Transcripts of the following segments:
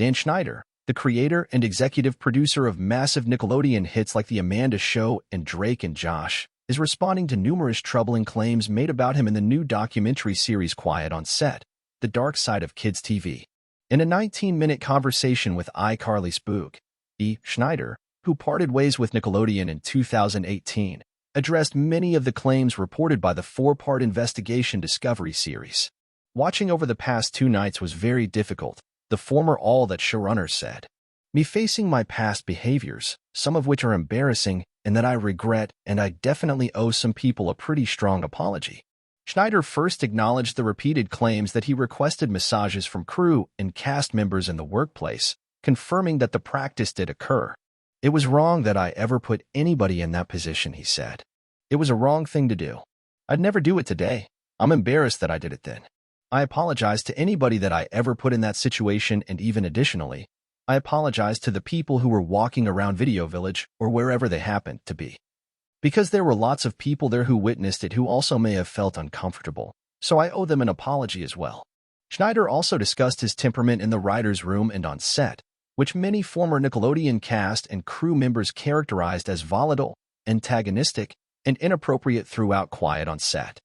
Dan Schneider, the creator and executive producer of massive Nickelodeon hits like The Amanda Show and Drake and Josh, is responding to numerous troubling claims made about him in the new documentary series Quiet on Set, The Dark Side of Kids TV. In a 19-minute conversation with iCarly Spook, Schneider, who parted ways with Nickelodeon in 2018, addressed many of the claims reported by the four-part investigation Discovery series. Watching over the past 2 nights was very difficult, the former All That showrunner said. Me facing my past behaviors, some of which are embarrassing and that I regret, and I definitely owe some people a pretty strong apology. Schneider first acknowledged the repeated claims that he requested massages from crew and cast members in the workplace, confirming that the practice did occur. It was wrong that I ever put anybody in that position, he said. It was a wrong thing to do. I'd never do it today. I'm embarrassed that I did it then. I apologize to anybody that I ever put in that situation, and even additionally, I apologize to the people who were walking around Video Village or wherever they happened to be. Because there were lots of people there who witnessed it who also may have felt uncomfortable, so I owe them an apology as well. Schneider also discussed his temperament in the writer's room and on set, which many former Nickelodeon cast and crew members characterized as volatile, antagonistic, and inappropriate throughout Quiet on Set.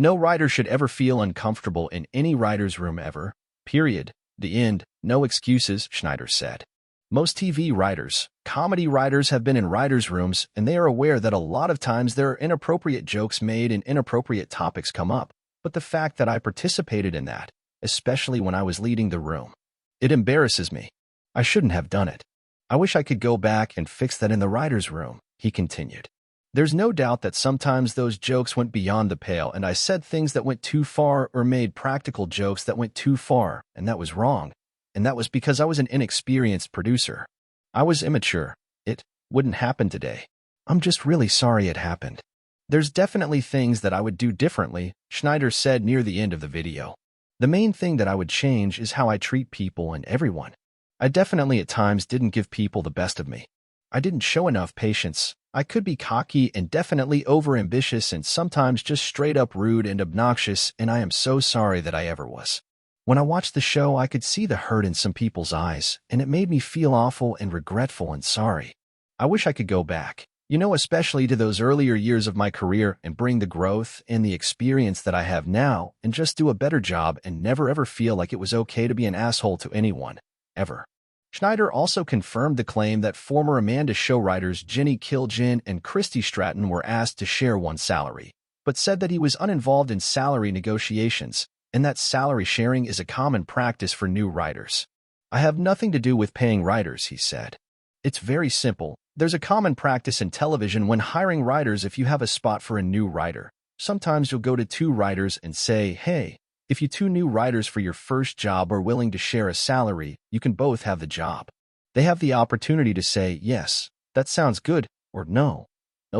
No writer should ever feel uncomfortable in any writer's room ever, period. The end. No excuses, Schneider said. Most TV writers, comedy writers have been in writers' rooms, and they are aware that a lot of times there are inappropriate jokes made and inappropriate topics come up, but the fact that I participated in that, especially when I was leading the room, it embarrasses me. I shouldn't have done it. I wish I could go back and fix that in the writer's room, he continued. There's no doubt that sometimes those jokes went beyond the pale and I said things that went too far or made practical jokes that went too far, and that was wrong. And that was because I was an inexperienced producer. I was immature. It wouldn't happen today. I'm just really sorry it happened. There's definitely things that I would do differently, Schneider said near the end of the video. The main thing that I would change is how I treat people and everyone. I definitely at times didn't give people the best of me. I didn't show enough patience. I could be cocky and definitely overambitious and sometimes just straight up rude and obnoxious, and I am so sorry that I ever was. When I watched the show, I could see the hurt in some people's eyes, and it made me feel awful and regretful and sorry. I wish I could go back, especially to those earlier years of my career and bring the growth and the experience that I have now and just do a better job and never ever feel like it was okay to be an asshole to anyone, ever. Schneider also confirmed the claim that former Amanda Show writers Jenny Kilgin and Christy Stratton were asked to share one salary, but said that he was uninvolved in salary negotiations, and that salary sharing is a common practice for new writers. I have nothing to do with paying writers, he said. It's very simple. There's a common practice in television when hiring writers. If you have a spot for a new writer, sometimes you'll go to 2 writers and say, hey, if you 2 new writers for your first job are willing to share a salary, you can both have the job. They have the opportunity to say, yes, that sounds good, or no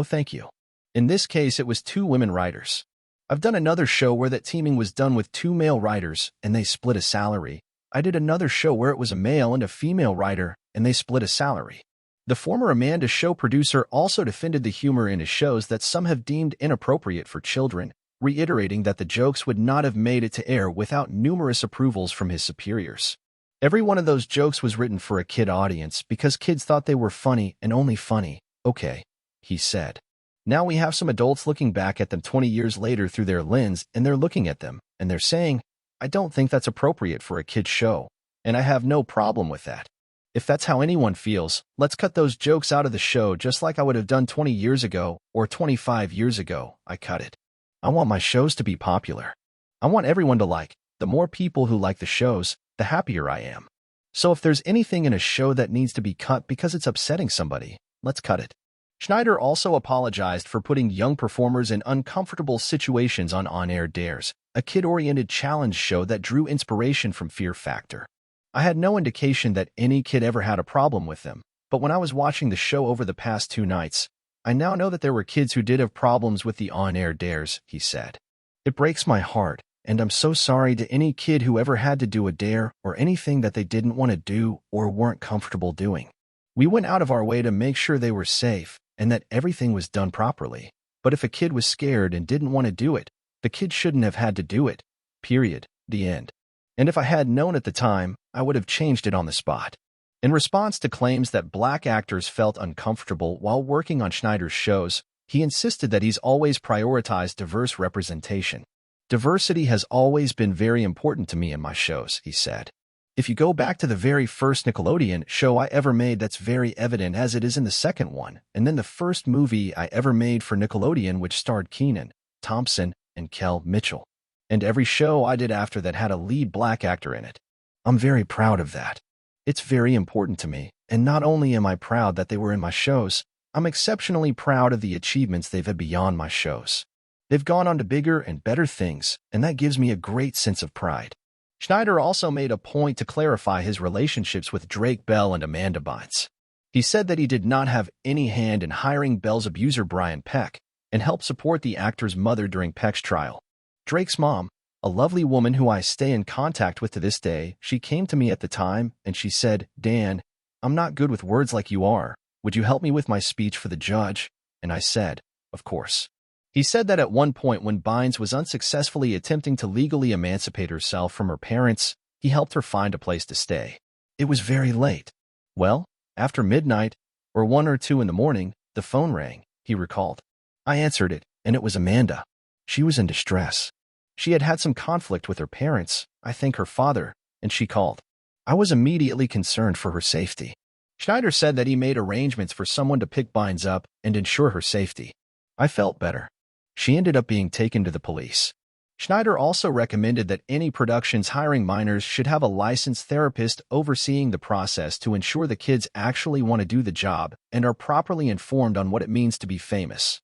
thank you. In this case, it was 2 women writers. I've done another show where that teaming was done with 2 male writers, and they split a salary. I did another show where it was a male and a female writer, and they split a salary. The former Amanda Show producer also defended the humor in his shows that some have deemed inappropriate for children, reiterating that the jokes would not have made it to air without numerous approvals from his superiors. Every one of those jokes was written for a kid audience because kids thought they were funny and only funny, okay, he said. Now we have some adults looking back at them 20 years later through their lens, and they're looking at them, and they're saying, I don't think that's appropriate for a kid's show, and I have no problem with that. If that's how anyone feels, let's cut those jokes out of the show just like I would have done 20 years ago or 25 years ago. I cut it. I want my shows to be popular. I want everyone to like. The more people who like the shows, the happier I am. So if there's anything in a show that needs to be cut because it's upsetting somebody, let's cut it. Schneider also apologized for putting young performers in uncomfortable situations on On-Air Dares, a kid-oriented challenge show that drew inspiration from Fear Factor. I had no indication that any kid ever had a problem with them, but when I was watching the show over the past 2 nights, I now know that there were kids who did have problems with the On-Air Dares, he said. It breaks my heart, and I'm so sorry to any kid who ever had to do a dare or anything that they didn't want to do or weren't comfortable doing. We went out of our way to make sure they were safe and that everything was done properly. But if a kid was scared and didn't want to do it, the kid shouldn't have had to do it. Period. The end. And if I had known at the time, I would have changed it on the spot. In response to claims that black actors felt uncomfortable while working on Schneider's shows, he insisted that he's always prioritized diverse representation. Diversity has always been very important to me in my shows, he said. If you go back to the very first Nickelodeon show I ever made, that's very evident as it is in the second one, and then the first movie I ever made for Nickelodeon, which starred Kenan Thompson and Kel Mitchell. And every show I did after that had a lead black actor in it. I'm very proud of that. It's very important to me, and not only am I proud that they were in my shows, I'm exceptionally proud of the achievements they've had beyond my shows. They've gone on to bigger and better things, and that gives me a great sense of pride. Schneider also made a point to clarify his relationships with Drake Bell and Amanda Bynes. He said that he did not have any hand in hiring Bell's abuser Brian Peck and helped support the actor's mother during Peck's trial. Drake's mom, a lovely woman who I stay in contact with to this day, she came to me at the time and she said, "Dan, I'm not good with words like you are. Would you help me with my speech for the judge?" And I said, "Of course." He said that at one point when Bynes was unsuccessfully attempting to legally emancipate herself from her parents, he helped her find a place to stay. It was very late. Well, after midnight, or 1 or 2 in the morning, the phone rang, he recalled. I answered it, and it was Amanda. She was in distress. She had had some conflict with her parents, I think her father, and she called. I was immediately concerned for her safety. Schneider said that he made arrangements for someone to pick Bynes up and ensure her safety. I felt better. She ended up being taken to the police. Schneider also recommended that any productions hiring minors should have a licensed therapist overseeing the process to ensure the kids actually want to do the job and are properly informed on what it means to be famous.